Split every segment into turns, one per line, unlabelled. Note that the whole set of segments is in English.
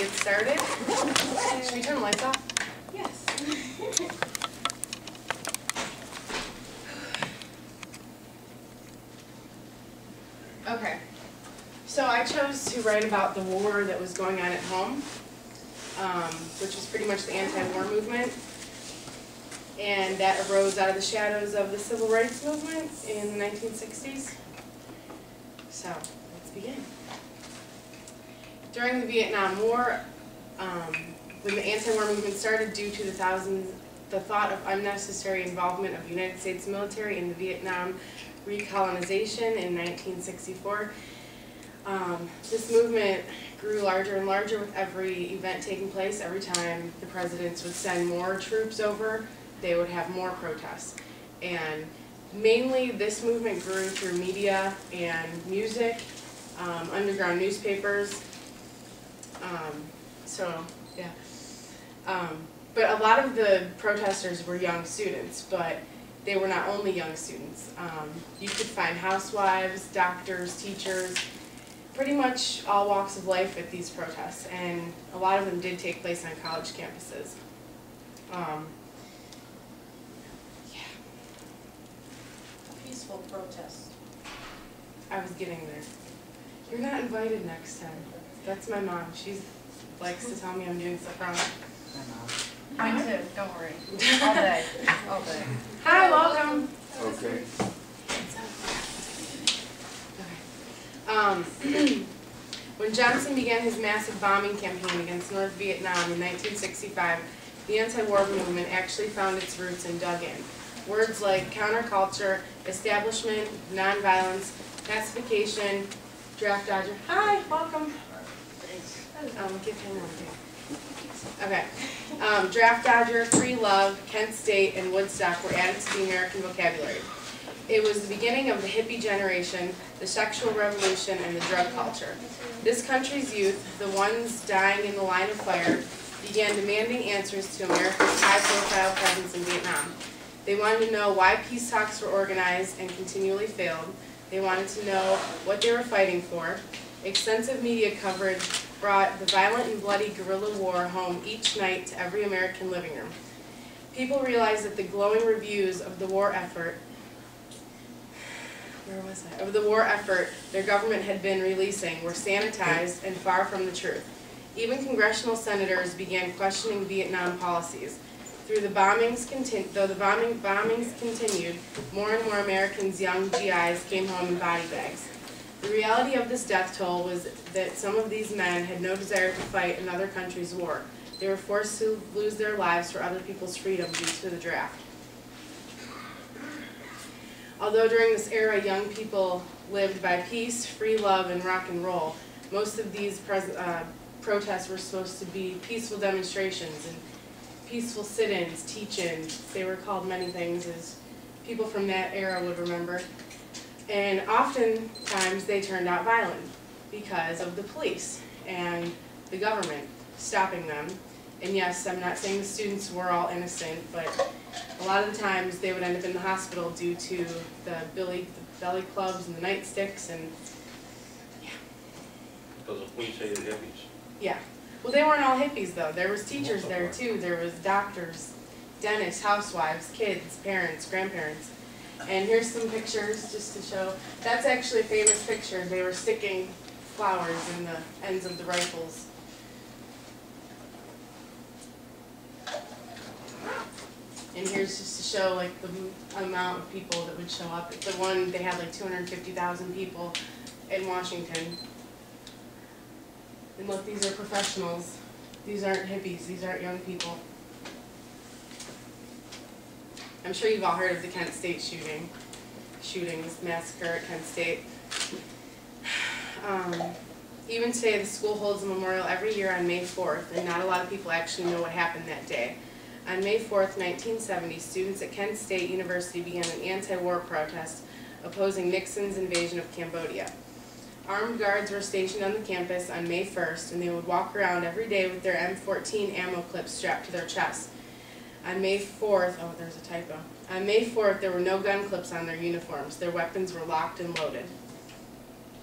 get started. Should we turn the lights off?
Yes.
Okay. So I chose to write about the war that was going on at home, which was pretty much the anti-war movement. And that arose out of the shadows of the civil rights movement in the 1960s. So, let's begin. During the Vietnam War, when the anti-war movement started due to the thought of unnecessary involvement of the United States military in the Vietnam recolonization in 1964, this movement grew larger and larger with every event taking place. Every time the presidents would send more troops over, they would have more protests. And mainly this movement grew through media and music, underground newspapers. But a lot of the protesters were young students, but they were not only young students. You could find housewives, doctors, teachers, pretty much all walks of life at these protests, and a lot of them did take place on college campuses.
Peaceful protest.
I was getting there. You're not invited next time. That's my mom. She likes to tell me I'm doing stuff wrong.
Mine too, don't worry. All day. All day.
Hi, welcome.
Okay.
When Johnson began his massive bombing campaign against North Vietnam in 1965, the anti-war movement actually found its roots and dug in. Words like counterculture, establishment, nonviolence, pacification, draft dodger. Hi, welcome. Give him one thing. Okay. Draft dodger, free love, Kent State, and Woodstock were added to the American vocabulary. It was the beginning of the hippie generation, the sexual revolution, and the drug culture. This country's youth, the ones dying in the line of fire, began demanding answers to America's high-profile presence in Vietnam. They wanted to know why peace talks were organized and continually failed. They wanted to know what they were fighting for. Extensive media coverage brought the violent and bloody guerrilla war home each night to every American living room. People realized that the glowing reviews of the war effort their government had been releasing were sanitized and far from the truth. Even congressional senators began questioning Vietnam policies. Though the bombings continued, more and more Americans' young GIs came home in body bags. The reality of this death toll was that some of these men had no desire to fight another country's war. They were forced to lose their lives for other people's freedom due to the draft. Although during this era young people lived by peace, free love, and rock and roll, most of these protests were supposed to be peaceful demonstrations and peaceful sit-ins, teach-ins. They were called many things, as people from that era would remember. And oftentimes they turned out violent because of the police and the government stopping them. And yes, I'm not saying the students were all innocent, but a lot of the times they would end up in the hospital due to the belly clubs and the nightsticks and yeah.
Because the police hated hippies.
Yeah. Well, they weren't all hippies though. There was teachers there too. There was doctors, dentists, housewives, kids, parents, grandparents. And here's some pictures just to show. That's actually a famous picture. They were sticking flowers in the ends of the rifles. And here's just to show like the amount of people that would show up. The one, they had like 250,000 people in Washington. And look, these are professionals. These aren't hippies, these aren't young people. I'm sure you've all heard of the Kent State shootings, massacre at Kent State. Even today, the school holds a memorial every year on May 4th, and not a lot of people actually know what happened that day. On May 4th, 1970, students at Kent State University began an anti-war protest opposing Nixon's invasion of Cambodia. Armed guards were stationed on the campus on May 1st, and they would walk around every day with their M14 ammo clips strapped to their chests. On May 4th, oh, there's a typo. On May 4th, there were no gun clips on their uniforms. Their weapons were locked and loaded.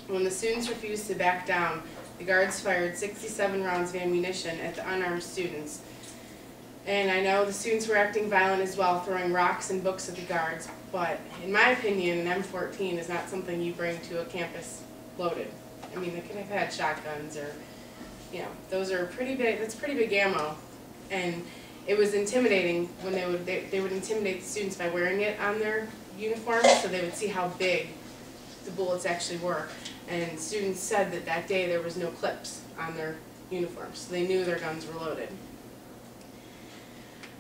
When the students refused to back down, the guards fired 67 rounds of ammunition at the unarmed students. And I know the students were acting violent as well, throwing rocks and books at the guards, but in my opinion, an M14 is not something you bring to a campus loaded. I mean, they could have had shotguns or, you know, those are pretty big, that's pretty big ammo. And it was intimidating when they would intimidate the students by wearing it on their uniforms, so they would see how big the bullets actually were. And students said that that day there was no clips on their uniforms, so they knew their guns were loaded.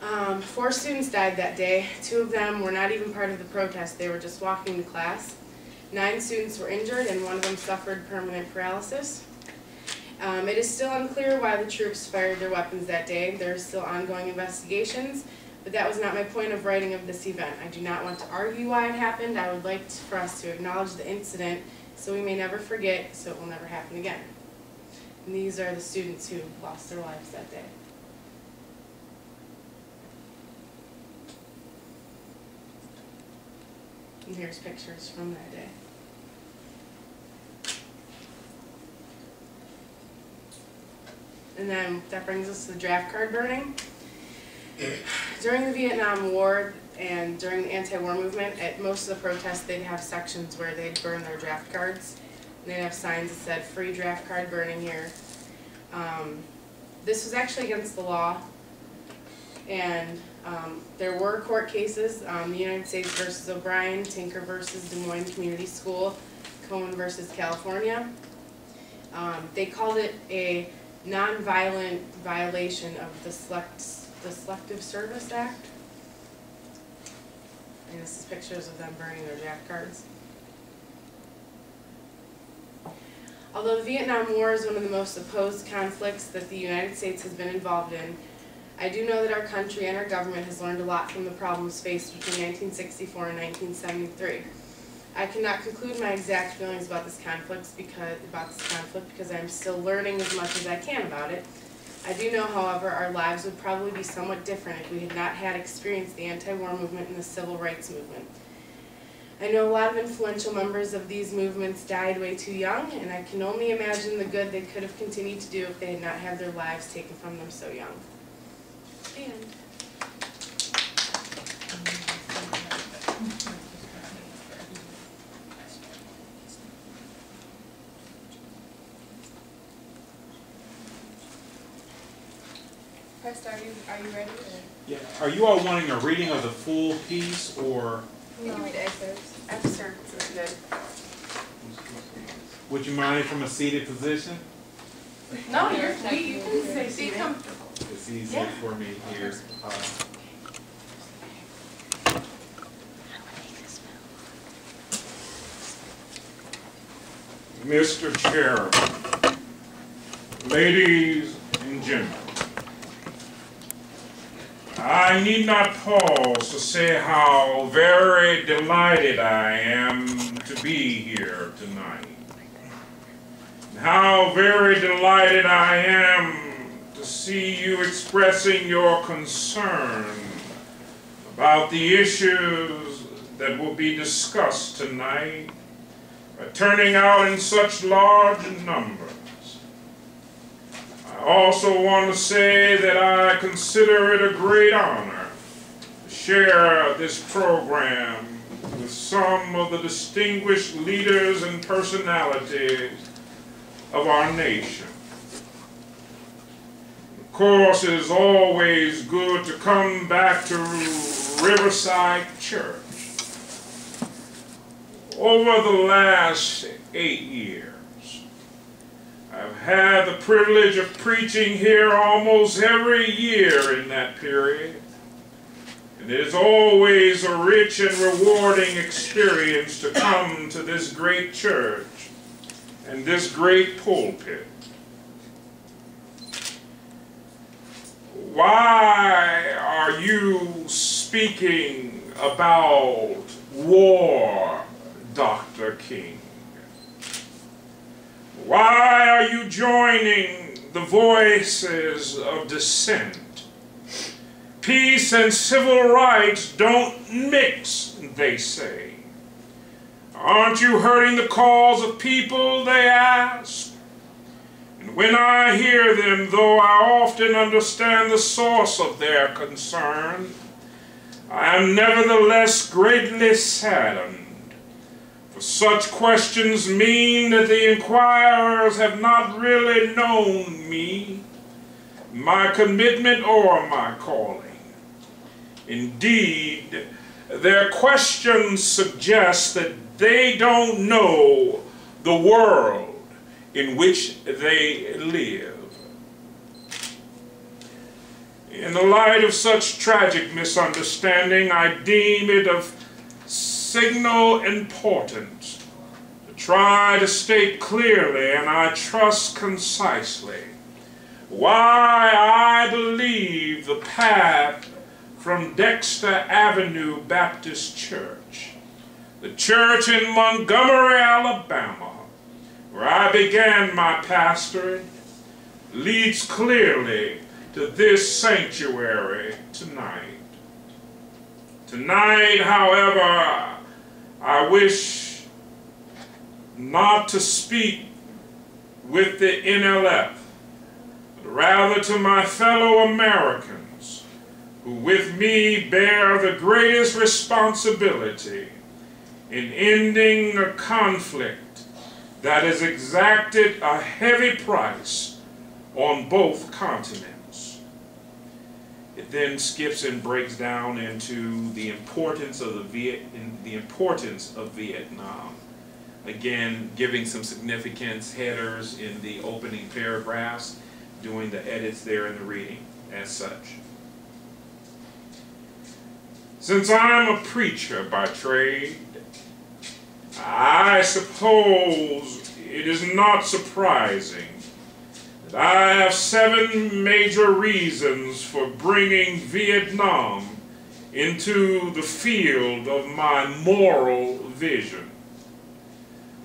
4 students died that day. 2 of them were not even part of the protest, they were just walking to class. 9 students were injured and 1 of them suffered permanent paralysis. It is still unclear why the troops fired their weapons that day. There are still ongoing investigations, but that was not my point of writing of this event. I do not want to argue why it happened. I would like for us to acknowledge the incident so we may never forget, so it will never happen again. And these are the students who lost their lives that day. And here's pictures from that day. And then that brings us to the draft card burning. During the Vietnam War and during the anti-war movement, at most of the protests they'd have sections where they'd burn their draft cards. And they'd have signs that said, "Free draft card burning here." This was actually against the law. And there were court cases, the United States versus O'Brien, Tinker versus Des Moines Community School, Cohen versus California. They called it a non-violent violation of the Selective Service Act. And this is pictures of them burning their draft cards. Although the Vietnam War is one of the most opposed conflicts that the United States has been involved in, I do know that our country and our government has learned a lot from the problems faced between 1964 and 1973. I cannot conclude my exact feelings about this conflict because I'm still learning as much as I can about it. I do know, however, our lives would probably be somewhat different if we had not had experienced the anti-war movement and the civil rights movement. I know a lot of influential members of these movements died way too young, and I can only imagine the good they could have continued to do if they had not had their lives taken from them so young. And Prest, are you ready?
Yeah. Are you all wanting a reading of the full piece, or
You can read excerpts. Excerpts is good.
would you mind from a seated position?
No, you can say be comfortable.
It's easier for me here.
Mr. Chairman, ladies and gentlemen, I need not pause to say how very delighted I am to be here tonight. And how very delighted I am to see you expressing your concern about the issues that will be discussed tonight, turning out in such large numbers. I also want to say that I consider it a great honor to share this program with some of the distinguished leaders and personalities of our nation. Of course, it is always good to come back to Riverside Church. Over the last 8 years, I've had the privilege of preaching here almost every year in that period. And it is always a rich and rewarding experience to come to this great church and this great pulpit. Why are you speaking about war, Dr. King? Why are you joining the voices of dissent? Peace and civil rights don't mix, they say. Aren't you hurting the cause of people, they ask? When I hear them, though I often understand the source of their concern, I am nevertheless greatly saddened. For such questions mean that the inquirers have not really known me, my commitment, or my calling. Indeed, their questions suggest that they don't know the world in which they live. In the light of such tragic misunderstanding, I deem it of signal importance to try to state clearly, and I trust concisely, why I believe the path from Dexter Avenue Baptist Church, the church in Montgomery, Alabama, where I began my pastorate, leads clearly to this sanctuary tonight. Tonight, however, I wish not to speak with the NLF, but rather to my fellow Americans who with me bear the greatest responsibility in ending a conflict that has exacted a heavy price on both continents. It then skips and breaks down into the importance of Vietnam. Again, giving some significance headers in the opening paragraphs, doing the edits there in the reading as such. Since I'm a preacher by trade, I suppose it is not surprising that I have 7 major reasons for bringing Vietnam into the field of my moral vision.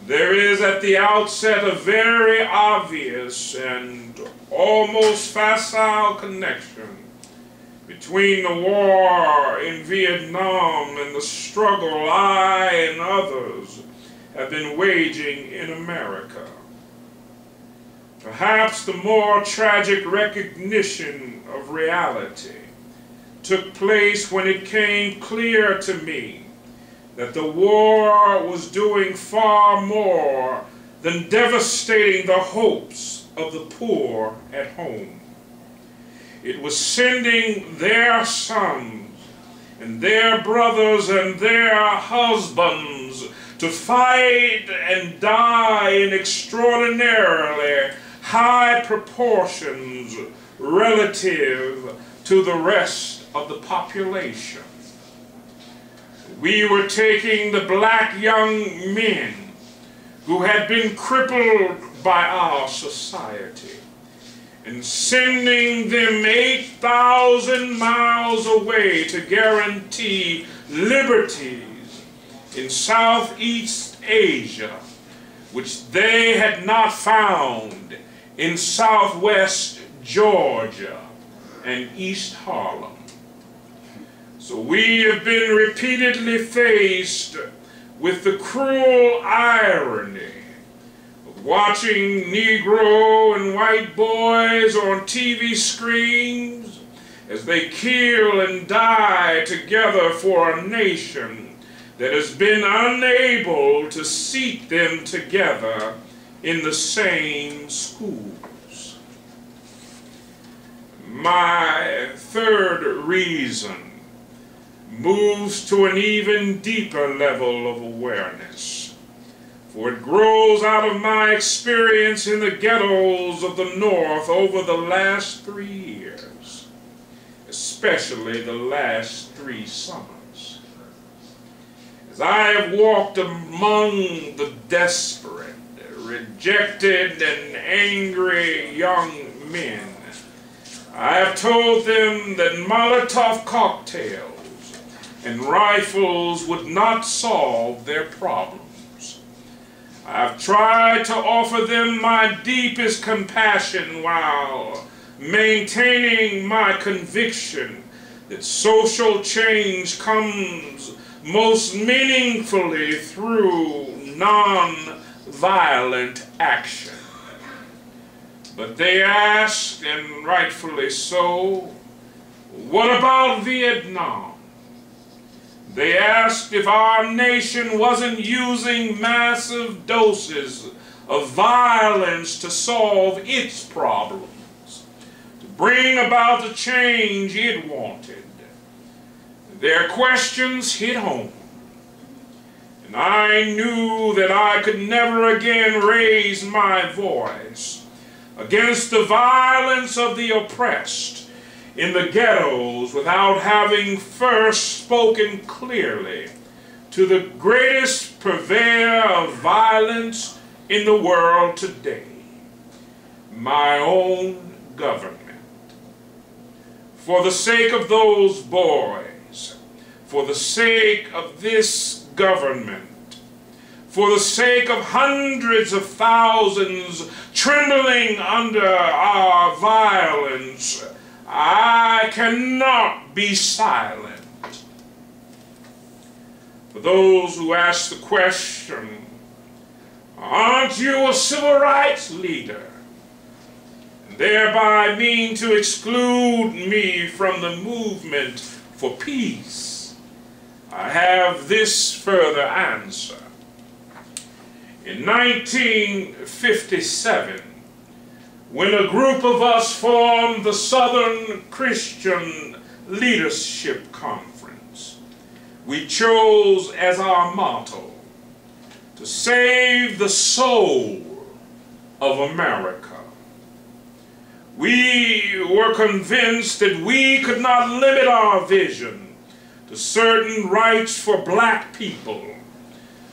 There is at the outset a very obvious and almost facile connection between the war in Vietnam and the struggle I and others have been waging in America. Perhaps the more tragic recognition of reality took place when it came clear to me that the war was doing far more than devastating the hopes of the poor at home. It was sending their sons and their brothers and their husbands to fight and die in extraordinarily high proportions relative to the rest of the population. We were taking the black young men who had been crippled by our society and sending them 8,000 miles away to guarantee liberties in Southeast Asia, which they had not found in Southwest Georgia and East Harlem. So we have been repeatedly faced with the cruel irony of watching Negro and white boys on TV screens as they kill and die together for a nation that has been unable to seat them together in the same schools. My third reason moves to an even deeper level of awareness, for it grows out of my experience in the ghettos of the North over the last 3 years, especially the last 3 summers. As I have walked among the desperate, rejected, and angry young men, I have told them that Molotov cocktails and rifles would not solve their problems. I have tried to offer them my deepest compassion while maintaining my conviction that social change comes most meaningfully through non-violent action. But they ask, and rightfully so, what about Vietnam? They asked if our nation wasn't using massive doses of violence to solve its problems, to bring about the change it wanted. Their questions hit home, and I knew that I could never again raise my voice against the violence of the oppressed in the ghettos without having first spoken clearly to the greatest purveyor of violence in the world today, my own government. For the sake of those boys, for the sake of this government, for the sake of hundreds of thousands trembling under our violence, I cannot be silent. For those who ask the question, aren't you a civil rights leader? And thereby mean to exclude me from the movement for peace, I have this further answer. In 1957, when a group of us formed the Southern Christian Leadership Conference, we chose as our motto to save the soul of America. We were convinced that we could not limit our vision to certain rights for black people,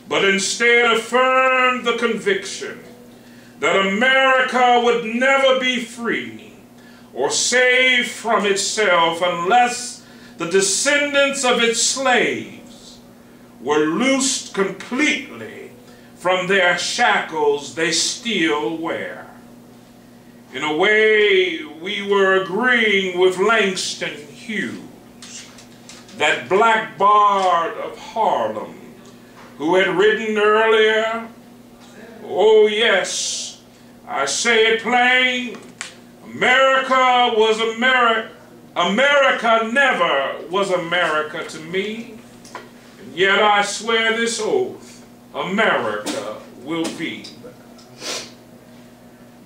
but instead affirmed the conviction that America would never be free or saved from itself unless the descendants of its slaves were loosed completely from their shackles they still wear. In a way, we were agreeing with Langston Hughes, that black bard of Harlem, who had written earlier, oh yes, I say it plain, America never was America to me, and yet I swear this oath, America will be.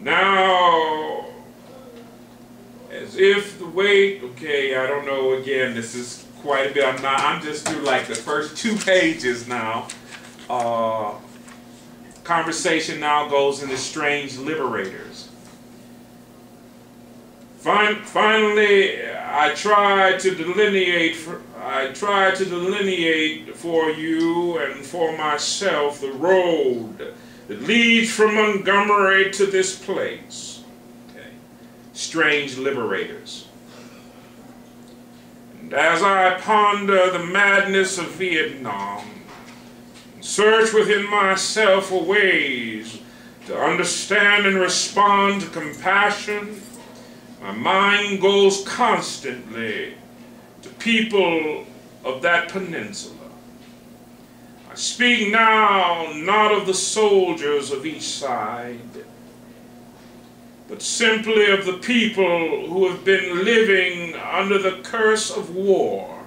Now, as if the weight, okay, I don't know, again, this is quite a bit, I'm just through like the first 2 pages now. Conversation now goes into strange liberators. Finally, I try to delineate for you and for myself the road that leads from Montgomery to this place. Okay. Strange liberators. And as I ponder the madness of Vietnam, search within myself for ways to understand and respond to compassion, my mind goes constantly to people of that peninsula. I speak now not of the soldiers of each side, but simply of the people who have been living under the curse of war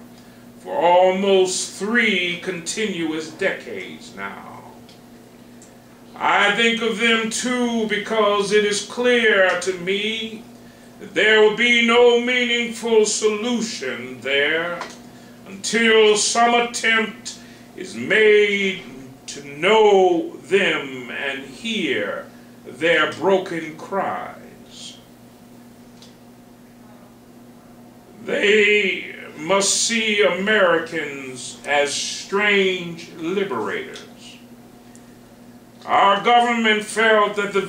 for almost 3 continuous decades now. I think of them too because it is clear to me that there will be no meaningful solution there until some attempt is made to know them and hear their broken cries. They must see Americans as strange liberators. Our government felt that the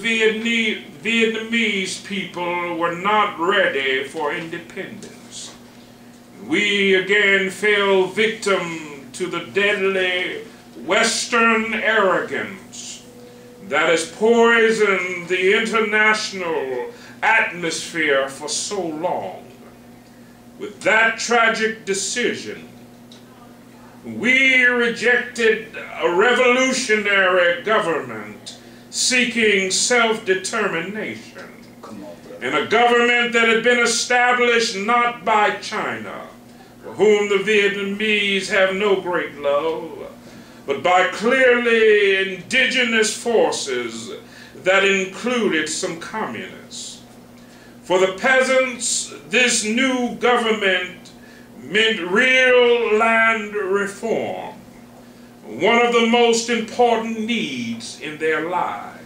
Vietnamese people were not ready for independence. We again fell victim to the deadly Western arrogance that has poisoned the international atmosphere for so long. With that tragic decision, we rejected a revolutionary government seeking self-determination. and a government that had been established not by China, for whom the Vietnamese have no great love, but by clearly indigenous forces that included some communists. For the peasants, this new government meant real land reform, one of the most important needs in their lives.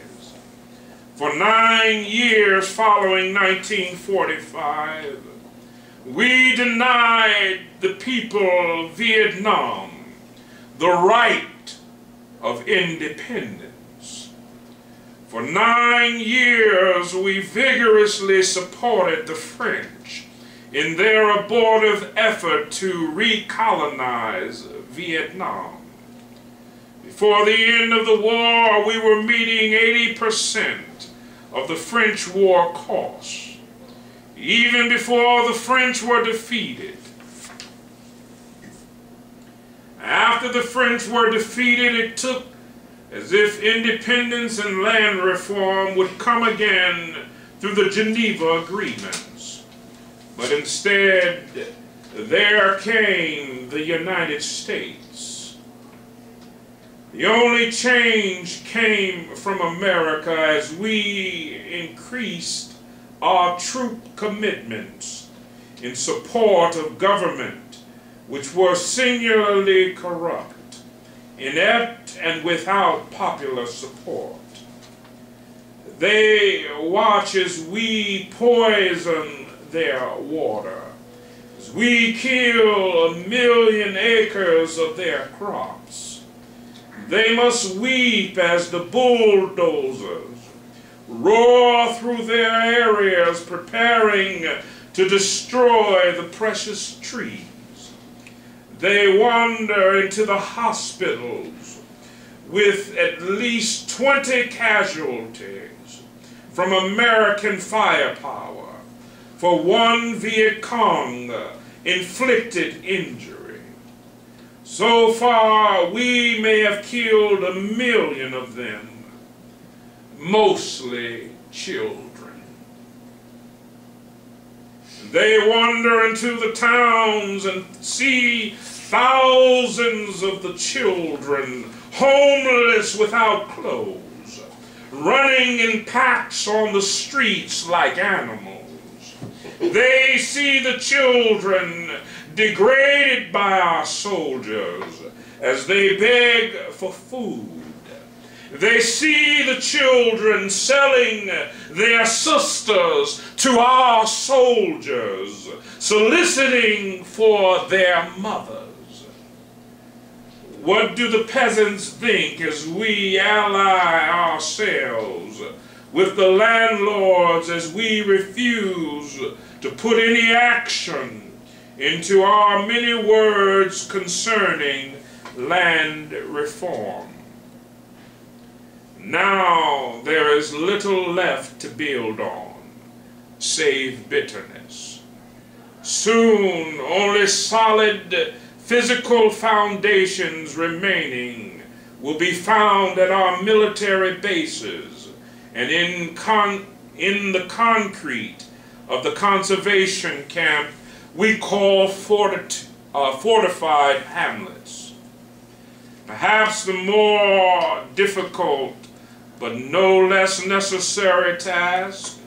For 9 years following 1945, we denied the people of Vietnam the right of independence. For 9 years, we vigorously supported the French in their abortive effort to recolonize Vietnam. Before the end of the war, we were meeting 80% of the French war costs. Even before the French were defeated. After the French were defeated, it took as if independence and land reform would come again through the Geneva Agreements. But instead, there came the United States. The only change came from America as we increased our troop commitments in support of government which were singularly corrupt, inept, and without popular support. They watch as we poison their water, as we kill 1 million acres of their crops. They must weep as the bulldozers roar through their areas preparing to destroy the precious trees. They wander into the hospitals with at least 20 casualties from American firepower for one Viet Cong inflicted injury. So far, we may have killed 1 million of them, mostly children. They wander into the towns and see thousands of the children, homeless without clothes, running in packs on the streets like animals. They see the children degraded by our soldiers as they beg for food. They see the children selling their sisters to our soldiers, soliciting for their mothers. What do the peasants think as we ally ourselves with the landlords as we refuse to put any action into our many words concerning land reform? Now there is little left to build on, save bitterness. Soon only solid physical foundations remaining will be found at our military bases and in the concrete of the conservation camp we call fortified hamlets. Perhaps the more difficult but no less necessary task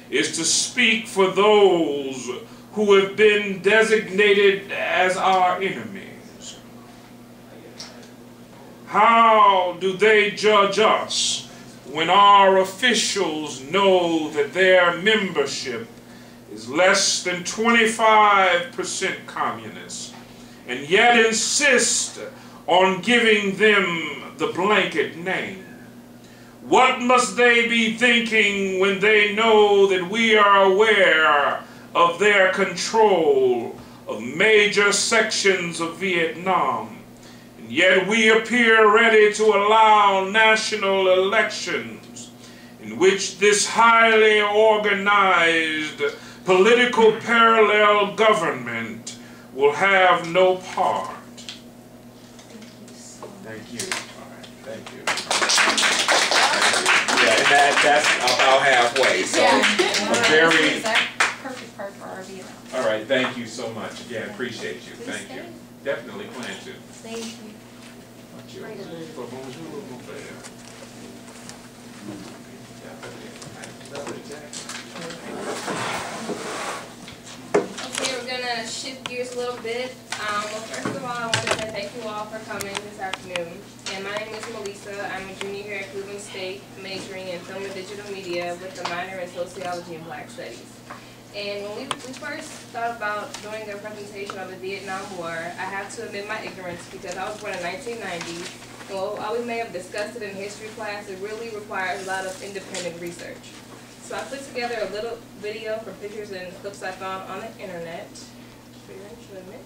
is to speak for those who have been designated as our enemies. How do they judge us when our officials know that their membership is less than 25% communist and yet insist on giving them the blanket name? What must they be thinking when they know that we are aware of their control of major sections of Vietnam, and yet we appear ready to allow national elections in which this highly organized political parallel government will have no part? Thank you. All right. Thank you.
that's about halfway, so.
A very,
Exact perfect part for our Vietnam.
all right, thank you so much. Again, appreciate you, thank you. Definitely plan to.
Thank you.
Okay, we're gonna shift gears a little bit. Well, first of all, I want to say thank you all for coming this afternoon. And my name is Melissa. I'm a junior here at Cleveland State, majoring in film and digital media with a minor in sociology and Black studies. And when we first thought about doing a presentation on the Vietnam War, I have to admit my ignorance because I was born in 1990. And while we may have discussed it in history class, it really requires a lot of independent research. So I put together a little video from pictures and clips I found on the internet for your enjoyment.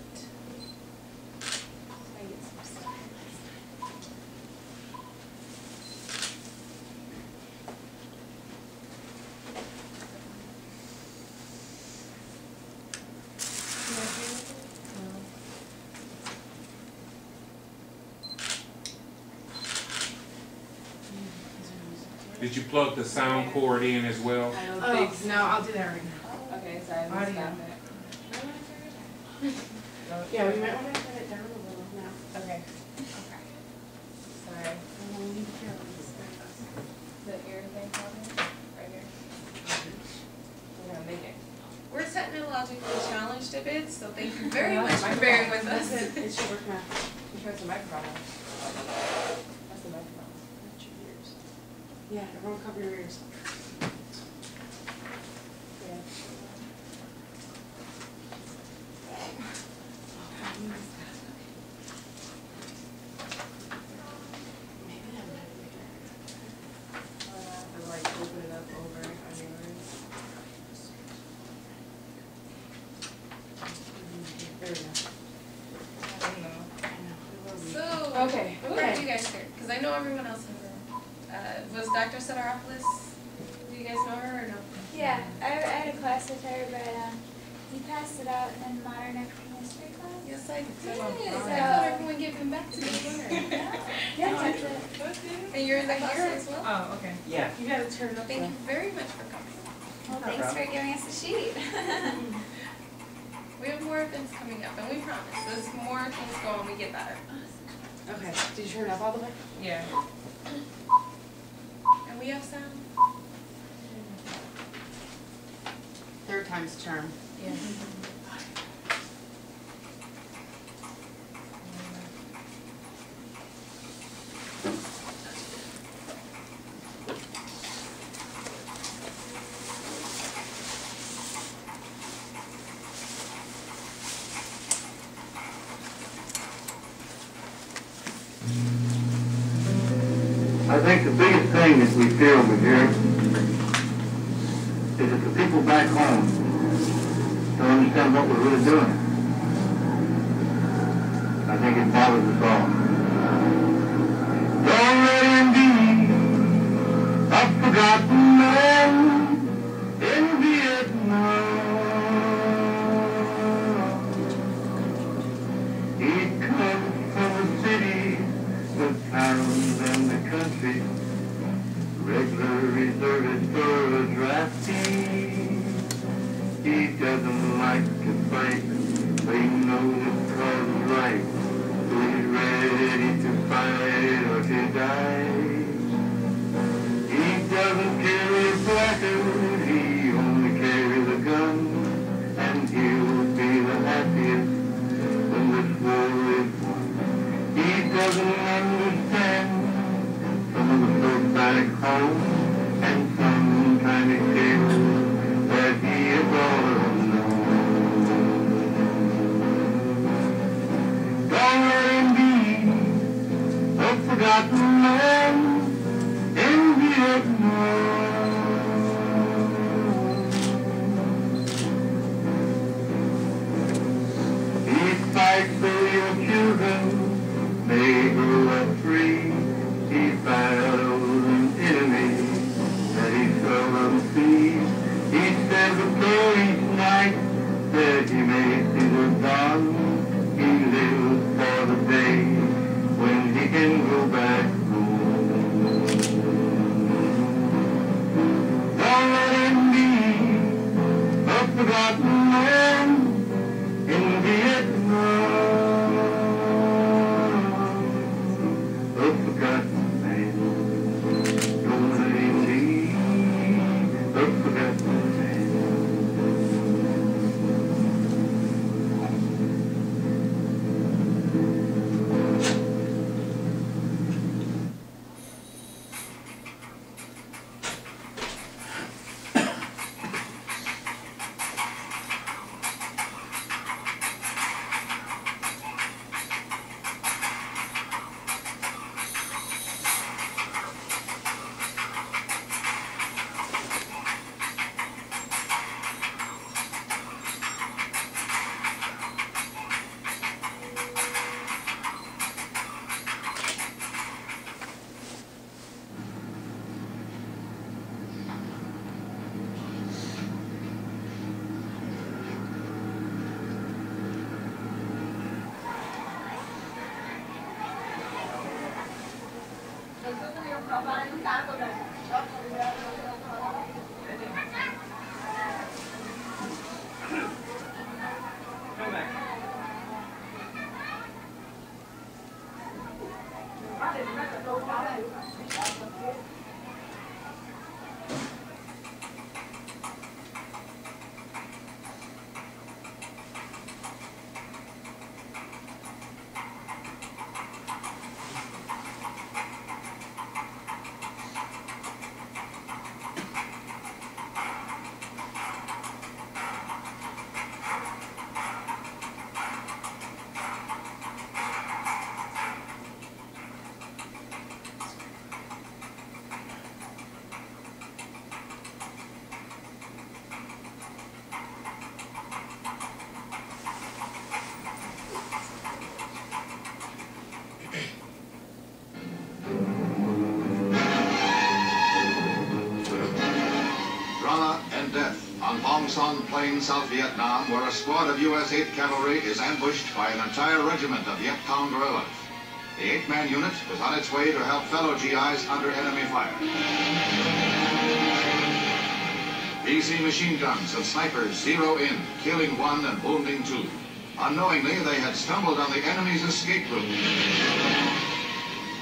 Did you plug the sound cord in as well?
No, I'll do that right now.
Okay, sorry,
Audio.
let's stop that.
Yeah, we might want to turn it down a little now.
Okay. Sorry. The ear thing on right here. We're gonna make it.
We're technologically challenged a bit, so thank you very much for bearing with us.
It should work now.
You turn the microphone on. That's the microphone.
Not your ears. Yeah, everyone cover your ears.
Yeah.
Maybe that might be better.
I have to like open it up over on yours.
There we go.
I don't know.
I know.
So,
Okay,
what
okay.
did you guys share? Because I know everyone else in the room. Was Dr. Sideropoulos, do you guys know her or no?
Yeah, I had a class with her, but he passed it out in modern African history class.
Yes, I did.
Oh,
I thought everyone gave him back to me.
Yeah, that's it.
And you're in the class as well?
Oh, okay.
Yeah.
You gotta turn it up.
Thank you very much for coming.
Well, thanks for giving us a sheet.
We have more events coming up, and we promise, as more things go on, we get better.
Okay, did you turn it up all the way?
Yeah.
And we have sound.
Third time's a charm.
Yeah.
I think the biggest thing that we feel over here is that the people back home don't understand what we're really doing. I think it bothers us all. Don't let him be a forgotten man in Vietnam. He comes from the city, the towns and the country, regular reservist for a draftee. He doesn't like to fight, but he knows his cause is right, so he's ready to fight or to die. He doesn't carry a placard, he only carries a gun, and he'll be the happiest when this war is won. He doesn't understand some of the folks back home, and sometimes he feels that he is all alone. Don't let him be a forgotten man in Vietnam. He fights so your children may grow up free. He battles an enemy that he seldom sees. He says a prayer each night that he may see the dawn. He lives for the day when he can go back home.
Plain, South Vietnam, where a squad of U.S. 8th Cavalry is ambushed by an entire regiment of Viet Cong guerrillas. The 8-man unit is on its way to help fellow GIs under enemy fire. BC machine guns and snipers zero in, killing one and wounding two. Unknowingly, they had stumbled on the enemy's escape route.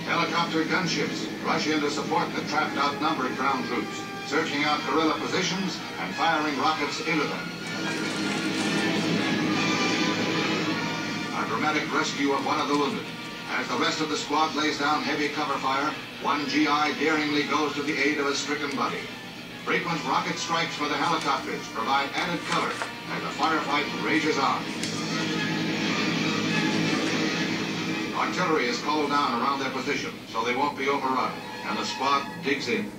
Helicopter gunships rush in to support the trapped, outnumbered ground troops, searching out guerrilla positions and firing rockets into them. A dramatic rescue of one of the wounded. As the rest of the squad lays down heavy cover fire, one GI daringly goes to the aid of a stricken buddy. Frequent rocket strikes for the helicopters provide added cover as the firefight rages on. Artillery is called down around their position so they won't be overrun, and the squad digs in.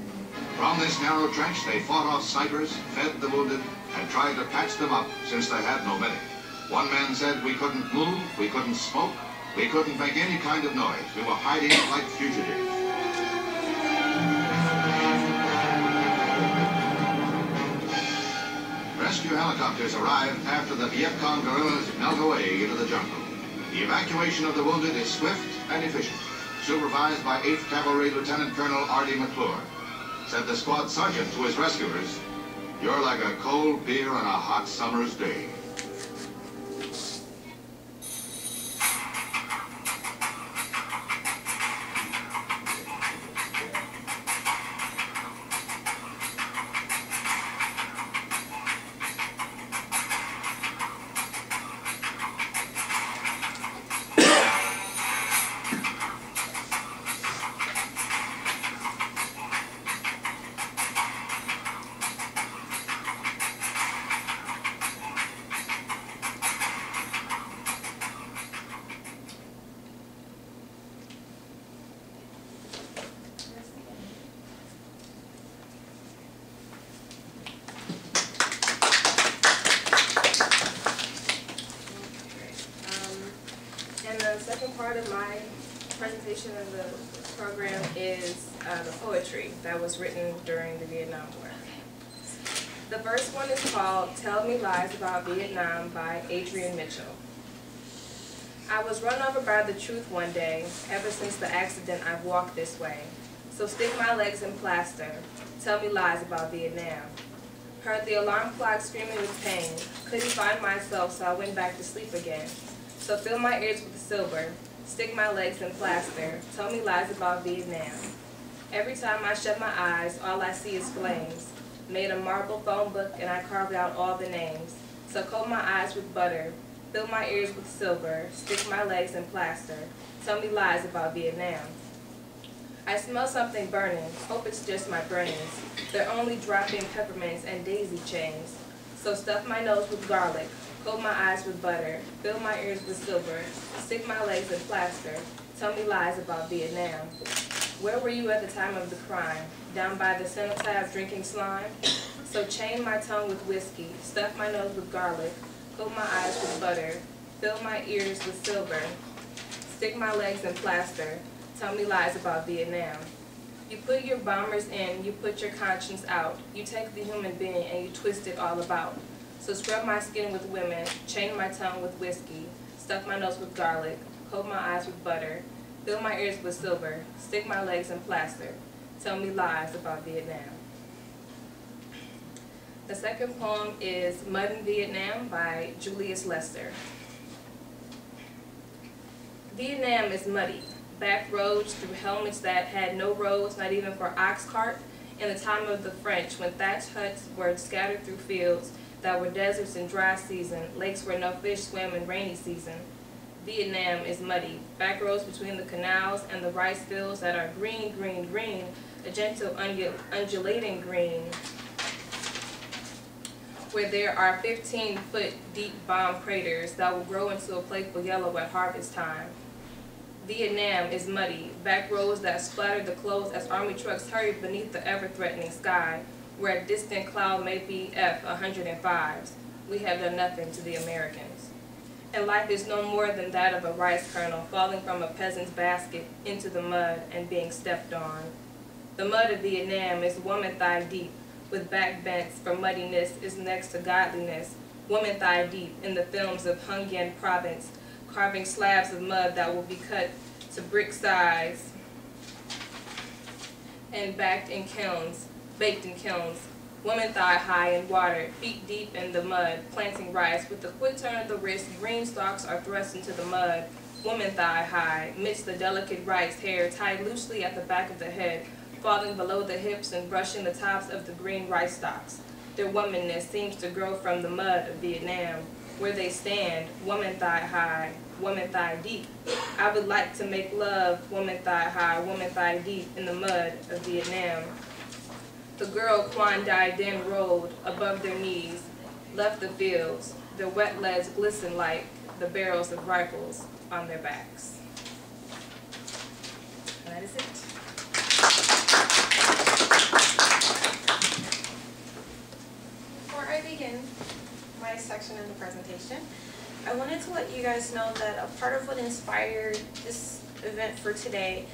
From this narrow trench, they fought off snipers, fed the wounded, and tried to patch them up since they had no medic. One man said, "We couldn't move, we couldn't smoke, we couldn't make any kind of noise. We were hiding like fugitives." Rescue helicopters arrive after the Viet Cong guerrillas melt away into the jungle. The evacuation of the wounded is swift and efficient, supervised by 8th Cavalry Lieutenant Colonel R.D. McClure. Said the squad sergeant to his rescuers, "You're like a cold beer on a hot summer's day."
Part of my presentation of the program is the poetry that was written during the Vietnam War. The first one is called "Tell Me Lies About Vietnam" by Adrian Mitchell. I was run over by the truth one day. Ever since the accident, I've walked this way. So stick my legs in plaster. Tell me lies about Vietnam. Heard the alarm clock screaming with pain. Couldn't find myself, so I went back to sleep again. So fill my ears with silver. Stick my legs in plaster. Tell me lies about Vietnam. Every time I shut my eyes, all I see is flames. Made a marble phone book and I carved out all the names. So coat my eyes with butter. Fill my ears with silver. Stick my legs in plaster. Tell me lies about Vietnam. I smell something burning. Hope it's just my brains. They're only dropping peppermints and daisy chains. So stuff my nose with garlic. Coat my eyes with butter, fill my ears with silver, stick my legs in plaster, tell me lies about Vietnam. Where were you at the time of the crime? Down by the cenotaph drinking slime? So chain my tongue with whiskey, stuff my nose with garlic, coat my eyes with butter, fill my ears with silver, stick my legs in plaster, tell me lies about Vietnam. You put your bombers in, you put your conscience out, you take the human being and you twist it all about. So scrub my skin with women, chain my tongue with whiskey, stuff my nose with garlic, coat my eyes with butter, fill my ears with silver, stick my legs in plaster. tell me lies about Vietnam. The second poem is Mud in Vietnam by Julius Lester. Vietnam is muddy, back roads through helmets that had no roads, not even for ox cart, in the time of the French, when thatched huts were scattered through fields that were deserts in dry season, lakes where no fish swam in rainy season. Vietnam is muddy, back roads between the canals and the rice fields that are green, green, green, a gentle undulating green, where there are 15-foot deep bomb craters that will grow into a playful yellow at harvest time. Vietnam is muddy, back roads that splatter the clothes as army trucks hurry beneath the ever-threatening sky, where a distant cloud may be F-105s. We have done nothing to the Americans. And life is no more than that of a rice kernel falling from a peasant's basket into the mud and being stepped on. The mud of Vietnam is woman thigh deep, with back bends, for muddiness is next to godliness, woman thigh deep in the films of Hung Yen province, carving slabs of mud that will be cut to brick size and baked in kilns, woman thigh high in water, feet deep in the mud, planting rice. With a quick turn of the wrist, green stalks are thrust into the mud, woman thigh high, midst the delicate rice hair tied loosely at the back of the head, falling below the hips and brushing the tops of the green rice stalks. Their womanness seems to grow from the mud of Vietnam, where they stand, woman thigh high, woman thigh deep. I would like to make love, woman thigh high, woman thigh deep, in the mud of Vietnam. The girl Quan Dai Den rolled above their knees, left the fields. Their wet legs glisten like the barrels of rifles on their backs. And that is it.
Before I begin my section in the presentation, I wanted to let you guys know that a part of what inspired this event for today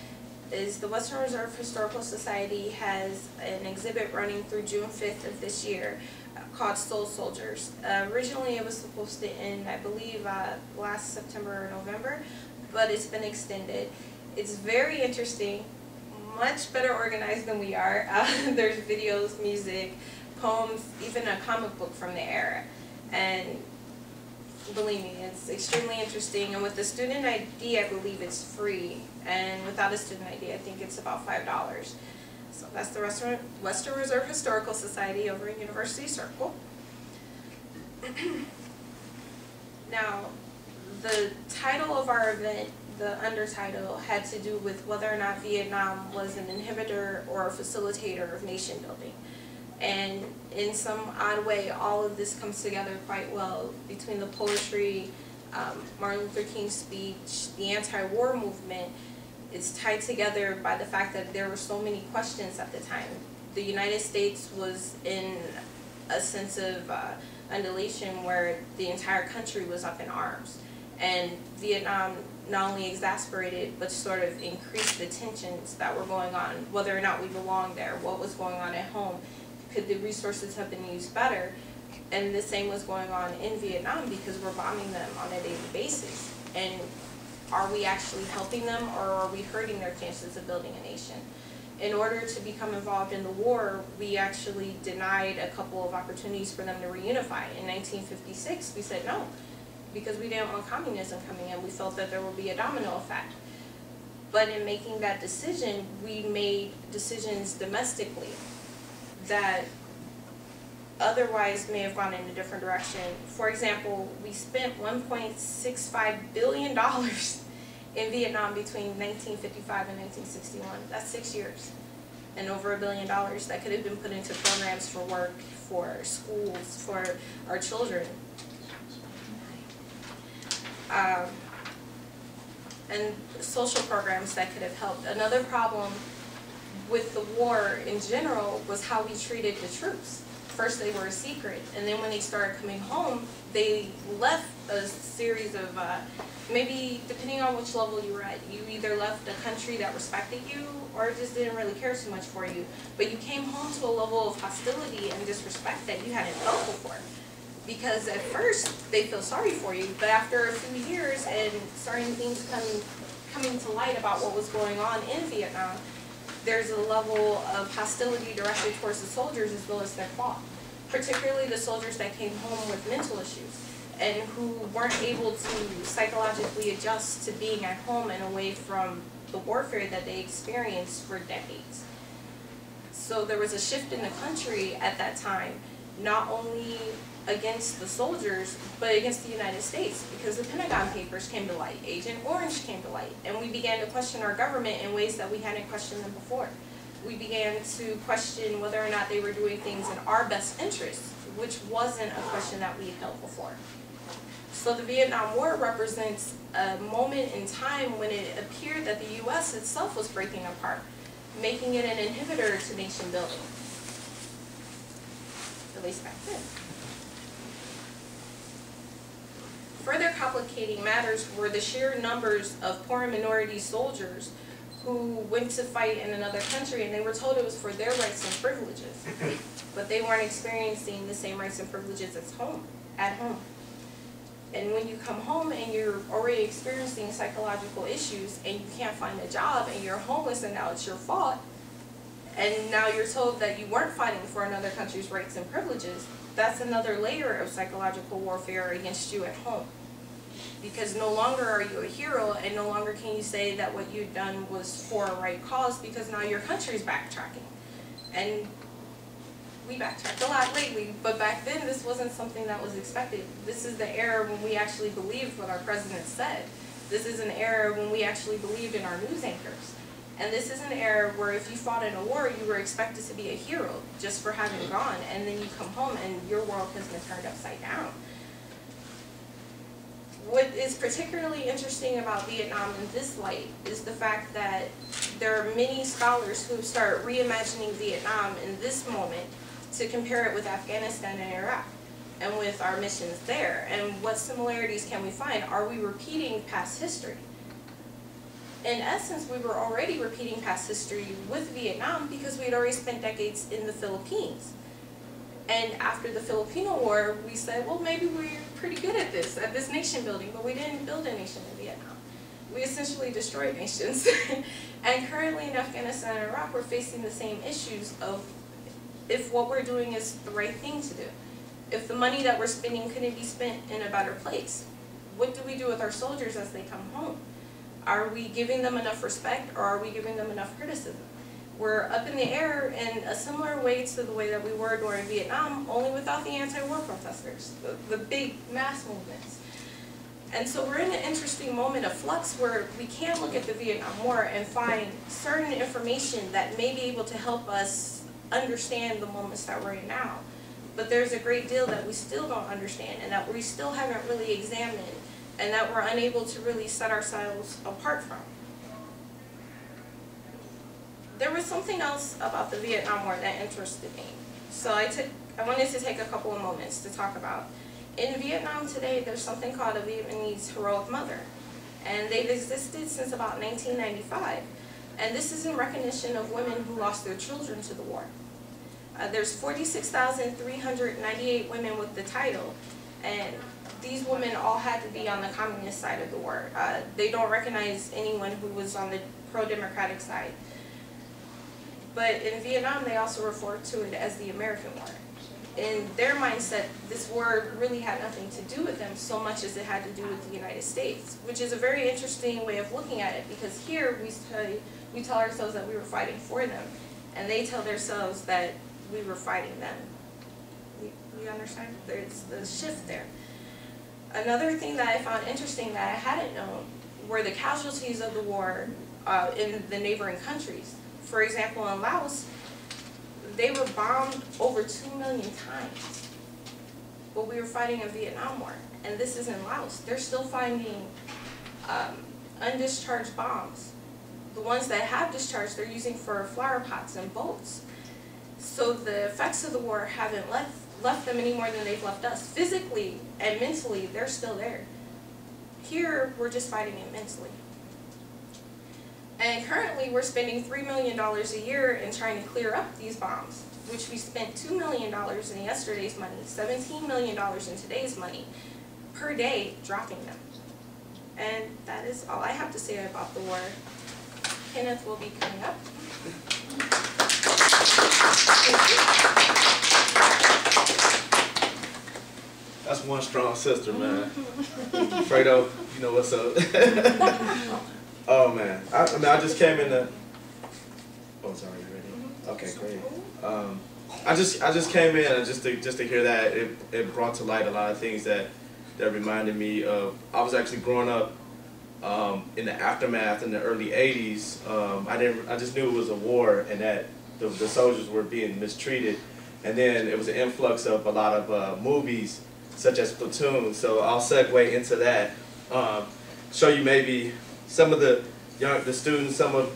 is the Western Reserve Historical Society has an exhibit running through June 5th of this year called Soul Soldiers. Originally it was supposed to end, I believe, last September or November, but it's been extended. It's very interesting, much better organized than we are. There's videos, music, poems, even a comic book from the era. And believe me, it's extremely interesting. And with the student ID, I believe it's free. And without a student ID, I think it's about $5. So that's the Western Reserve Historical Society over in University Circle. Now, the title of our event, the undertitle, had to do with whether or not Vietnam was an inhibitor or a facilitator of nation building. And in some odd way, all of this comes together quite well between the poetry, Martin Luther King's speech, the anti-war movement. It's tied together by the fact that there were so many questions at the time. The United States was in a sense of undulation where the entire country was up in arms. And Vietnam not only exasperated, but sort of increased the tensions that were going on, whether or not we belonged there, what was going on at home. Could the resources have been used better? And the same was going on in Vietnam because we're bombing them on a daily basis. And are we actually helping them, or are we hurting their chances of building a nation? In order to become involved in the war, we actually denied a couple of opportunities for them to reunify. In 1956, we said no, because we didn't want communism coming in. We felt that there would be a domino effect. But in making that decision, we made decisions domestically that otherwise may have gone in a different direction. For example, we spent $1.65 billion in Vietnam between 1955 and 1961. That's 6 years. And over $1 billion that could have been put into programs for work, for schools, for our children. And social programs that could have helped. Another problem with the war in general was how we treated the troops. First they were a secret, and then when they started coming home, they left a series of, maybe depending on which level you were at, you either left a country that respected you or just didn't really care so much for you. But you came home to a level of hostility and disrespect that you hadn't felt before. Because at first they feel sorry for you, but after a few years and certain things coming to light about what was going on in Vietnam, there's a level of hostility directed towards the soldiers as well as their fault, particularly the soldiers that came home with mental issues and who weren't able to psychologically adjust to being at home and away from the warfare that they experienced for decades. So there was a shift in the country at that time, not only against the soldiers, but against the United States, because the Pentagon Papers came to light, Agent Orange came to light, and we began to question our government in ways that we hadn't questioned them before. We began to question whether or not they were doing things in our best interests, which wasn't a question that we had held before. So the Vietnam War represents a moment in time when it appeared that the U.S. itself was breaking apart, making it an inhibitor to nation building, at least back then. Further complicating matters were the sheer numbers of poor and minority soldiers who went to fight in another country, and they were told it was for their rights and privileges, but they weren't experiencing the same rights and privileges at home. And when you come home and you're already experiencing psychological issues and you can't find a job and you're homeless and now it's your fault, and now you're told that you weren't fighting for another country's rights and privileges, that's another layer of psychological warfare against you at home. Because no longer are you a hero, and no longer can you say that what you've done was for a right cause, because now your country's backtracking. And we backtracked a lot lately, but back then this wasn't something that was expected. This is the era when we actually believed what our president said. This is an era when we actually believed in our news anchors. And this is an era where if you fought in a war, you were expected to be a hero just for having gone, and then you come home and your world has been turned upside down. What is particularly interesting about Vietnam in this light is the fact that there are many scholars who start reimagining Vietnam in this moment to compare it with Afghanistan and Iraq and with our missions there. And what similarities can we find? Are we repeating past history? In essence, we were already repeating past history with Vietnam because we had already spent decades in the Philippines. And after the Filipino War, we said, well, maybe we're pretty good at this nation building, but we didn't build a nation in Vietnam. We essentially destroyed nations. And currently in Afghanistan and Iraq, we're facing the same issues of if what we're doing is the right thing to do. If the money that we're spending couldn't be spent in a better place, what do we do with our soldiers as they come home? Are we giving them enough respect, or are we giving them enough criticism? We're up in the air in a similar way to the way that we were during Vietnam, only without the anti-war protesters, the big mass movements. And so we're in an interesting moment of flux where we can look at the Vietnam War and find certain information that may be able to help us understand the moments that we're in now. But there's a great deal that we still don't understand and that we still haven't really examined and that we're unable to really set ourselves apart from. There was something else about the Vietnam War that interested me. So I wanted to take a couple of moments to talk about. In Vietnam today, there's something called a Vietnamese heroic mother. And they've existed since about 1995. And this is in recognition of women who lost their children to the war. There's 46,398 women with the title. And these women all had to be on the communist side of the war. They don't recognize anyone who was on the pro-democratic side. But in Vietnam, they also refer to it as the American War. In their mindset, this war really had nothing to do with them so much as it had to do with the United States, which is a very interesting way of looking at it, because here we tell ourselves that we were fighting for them, and they tell themselves that we were fighting them. You understand? There's the shift there. Another thing that I found interesting that I hadn't known were the casualties of the war in the neighboring countries. For example, in Laos, they were bombed over 2 million times. But we were fighting a Vietnam War, and this is in Laos. They're still finding undischarged bombs. The ones that have discharged, they're using for flower pots and boats. So the effects of the war haven't left them any more than they've left us. Physically and mentally, they're still there. Here, we're just fighting it mentally. And currently, we're spending $3 million a year in trying to clear up these bombs, which we spent $2 million in yesterday's money, $17 million in today's money, per day, dropping them. And that is all I have to say about the war. Kenneth will be coming up.
That's one strong sister, man. Fredo, you know what's up. Oh man, I mean, I just came in the. Oh, sorry, you ready? Okay, great. I just came in and just to hear that it brought to light a lot of things that reminded me of. I was actually growing up in the aftermath in the early '80s. I just knew it was a war and that the soldiers were being mistreated, and then it was an influx of a lot of movies such as Platoon. So I'll segue into that. Show you maybe some of the students, some of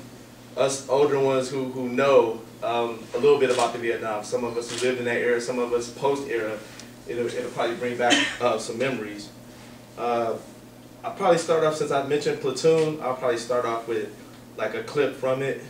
us older ones who know a little bit about the Vietnam. Some of us who lived in that era, some of us post-era. It'll probably bring back some memories. I'll probably start off, since I mentioned Platoon, I'll probably start off with like a clip from it.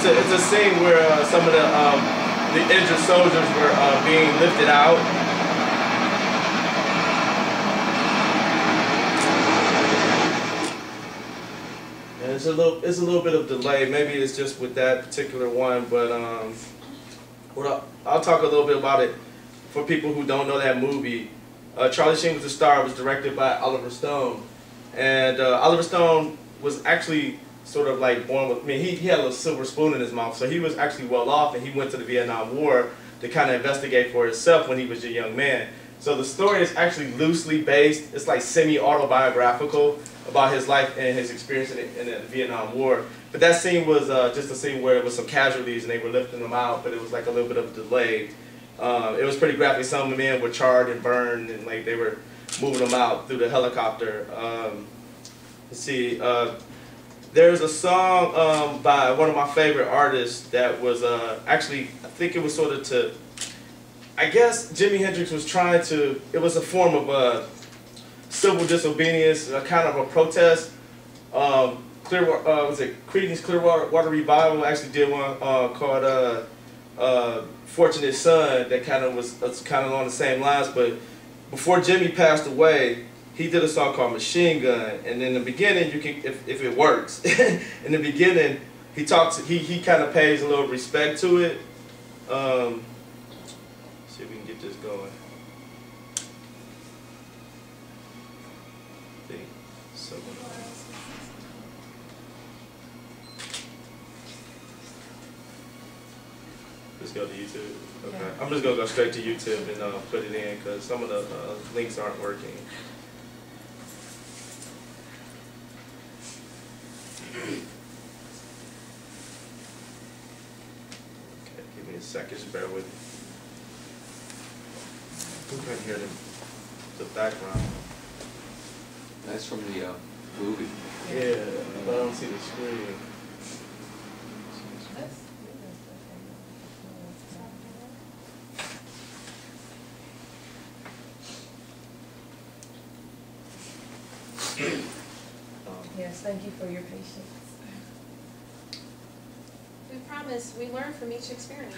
It's a scene where some of the injured soldiers were being lifted out. And it's a little bit of delay. Maybe it's just with that particular one, but I'll talk a little bit about it for people who don't know that movie. Charlie Sheen was the star. It was directed by Oliver Stone, and Oliver Stone was actually sort of like born with, I mean, he had a little silver spoon in his mouth, so he was actually well off, and he went to the Vietnam War to kind of investigate for himself when he was a young man. So the story is actually loosely based, it's like semi-autobiographical about his life and his experience in the Vietnam War. But that scene was just a scene where it was some casualties and they were lifting them out, but it was like a little bit of a delay. It was pretty graphic. Some of the men were charred and burned, and like they were moving them out through the helicopter. Let's see. There's a song by one of my favorite artists that was actually, I think it was sort of to, I guess Jimi Hendrix was trying to, it was a form of civil disobedience, kind of a protest. Was it Creedence Clearwater Revival actually did one called Fortunate Son that kind of was kind of on the same lines, but before Jimmy passed away, he did a song called Machine Gun, and in the beginning, you can, if it works, in the beginning, he kind of pays a little respect to it. See if we can get this going. Just go to YouTube. Okay, yeah. I'm just gonna go straight to YouTube and put it in because some of the links aren't working. Okay, give me a second, just bear with me. Who can hear the background?
That's from the movie.
Yeah, but I don't see the screen.
Yes, thank you for your patience.
We promise we learn from each experience.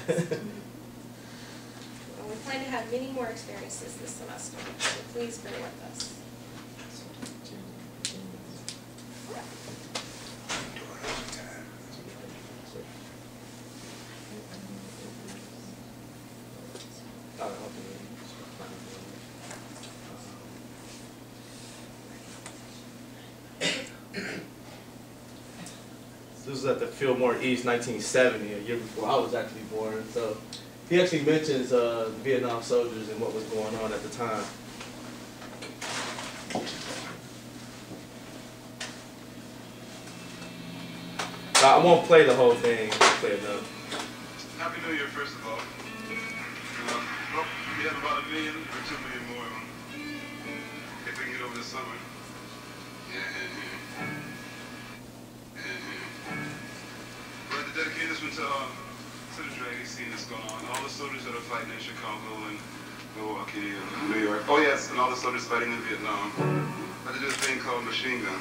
have many more experiences this semester, so please bear with us.
This was at the Fillmore East 1970, a year before I was actually born. So he actually mentions Vietnam soldiers and what was going on at the time. I won't play the whole thing. I'll play it though.
Happy New Year, first of all. Hope we have about 1 million or 2 million more if we can get over the summer. But to dedicate this one to the drag scene that's going on. All the soldiers that are fighting in Chicago and Milwaukee and New York. Oh yes, and all the soldiers fighting in Vietnam. I had to do a thing called Machine Gun.